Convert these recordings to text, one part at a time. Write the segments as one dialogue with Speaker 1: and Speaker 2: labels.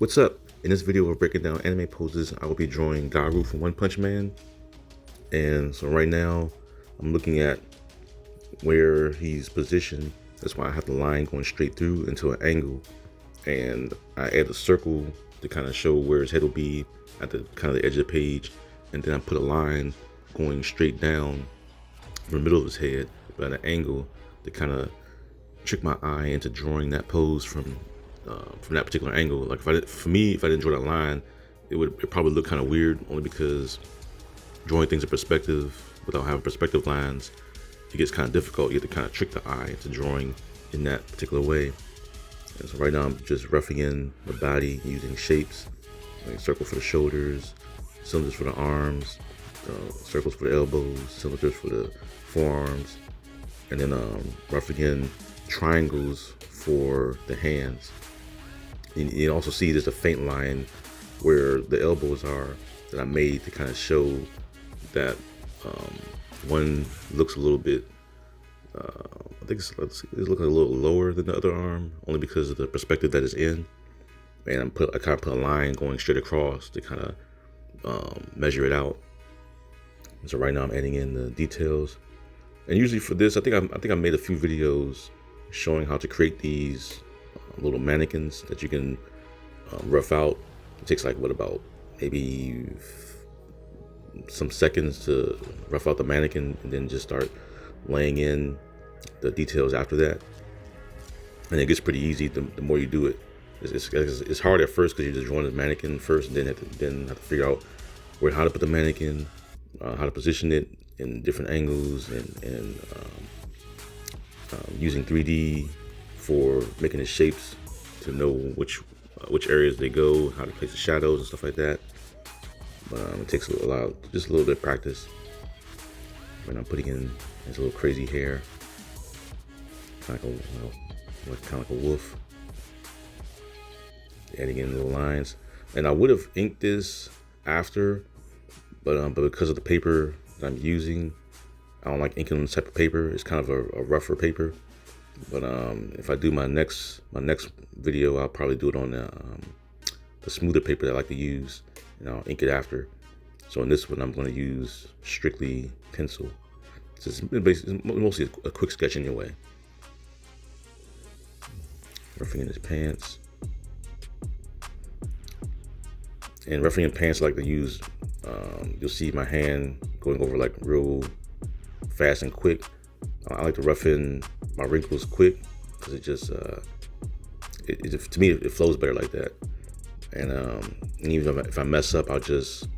Speaker 1: What's up? In this video, we're breaking down anime poses. I will be drawing Garou from One Punch Man. And so right now, I'm looking at where he's positioned. That's why I have the line going straight through into an angle. And I add a circle to kind of show where his head will be at the kind of the edge of the page. And then I put a line going straight down from the middle of his head, but at an angle to kind of trick my eye into drawing that pose from that particular angle. Like if I didn't draw that line, it probably look kind of weird, only because drawing things in perspective without having perspective lines, it gets kind of difficult. You have to kind of trick the eye into drawing in that particular way. And so right now I'm just roughing in the body using shapes, like circle for the shoulders, cylinders for the arms, circles for the elbows, cylinders for the forearms, and then roughing in triangles for the hands. And you also see there's a faint line where the elbows are that I made to kind of show that one looks a little bit, I think it's looking a little lower than the other arm, only because of the perspective that it's in. And I kind of put a line going straight across to kind of measure it out. And so right now I'm adding in the details. And usually for this, I think I made a few videos showing how to create these little mannequins that you can rough out. It takes like about maybe some seconds to rough out the mannequin, and then just start laying in the details after that. And it gets pretty easy the more you do it. It's hard at first because you're just drawing the mannequin first, and then have to figure out how to put the mannequin, how to position it in different angles, and using 3D for making the shapes to know which areas they go, how to place the shadows and stuff like that. But it takes just a little bit of practice. When I'm putting in his little crazy hair, kind of like a wolf. Adding in little lines, and I would have inked this after, but because of the paper that I'm using, I don't like inking on this type of paper. It's kind of a rougher paper. But if I do my next video, I'll probably do it on the smoother paper that I like to use, and I'll ink it after. So in this one, I'm going to use strictly pencil. It's mostly a quick sketch anyway. Roughing in his pants. And roughing in pants, I like to use, you'll see my hand going over like real fast and quick. I like to rough in my wrinkles quick because it just, to me, it flows better like that. And even if I mess up, I'll just,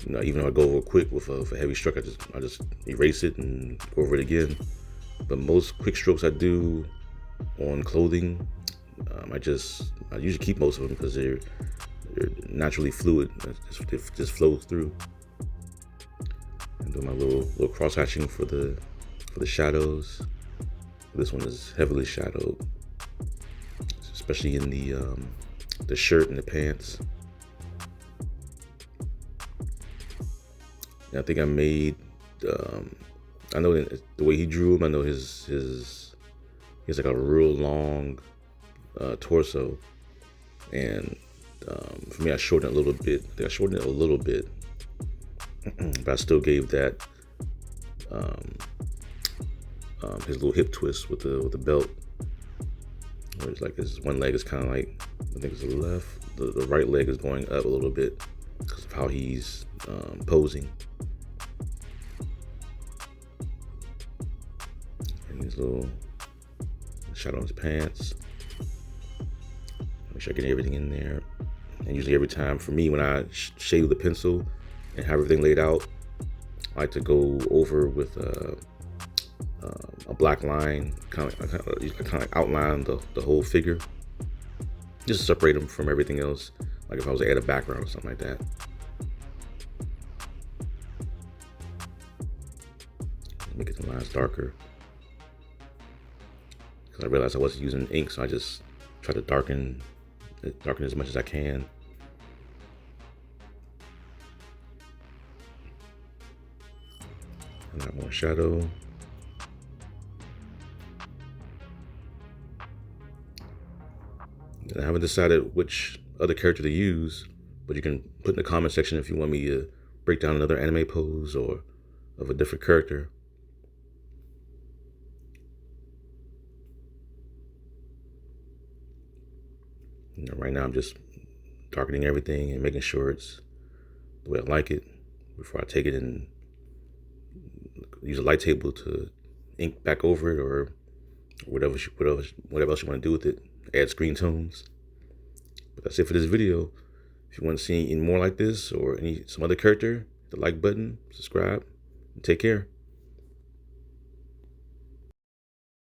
Speaker 1: even if I go over quick with a heavy stroke, I just erase it and go over it again. But most quick strokes I do on clothing, I usually keep most of them because they're naturally fluid. It just flows through. And do my little cross hatching for the shadows. This one is heavily shadowed, especially in the shirt and the pants. And I think I made. I know the way he drew him. I know he has like a real long torso, and for me, I shortened it a little bit. I think I shortened it a little bit, but I still gave that his little hip twist with the belt, where it's like his one leg is kind of like, I think it's the left, the right leg is going up a little bit because of how he's posing. And his little shadow on his pants. Make sure I get everything in there. And usually every time, for me, when I shade with the pencil and have everything laid out, I like to go over with a black line, kind of outline the whole figure, just to separate them from everything else. Like if I was to add a background or something like that. Make the lines darker. Because I realized I wasn't using ink, so I just try to darken as much as I can. And that more shadow. I haven't decided which other character to use, but you can put in the comment section if you want me to break down another anime pose or of a different character. Right now I'm just darkening everything and making sure it's the way I like it before I take it and use a light table to ink back over it, or whatever else you want to do with it. Add screen tones. But that's it for this video. If you want to see any more like this or some other character, hit the like button, subscribe, and take care.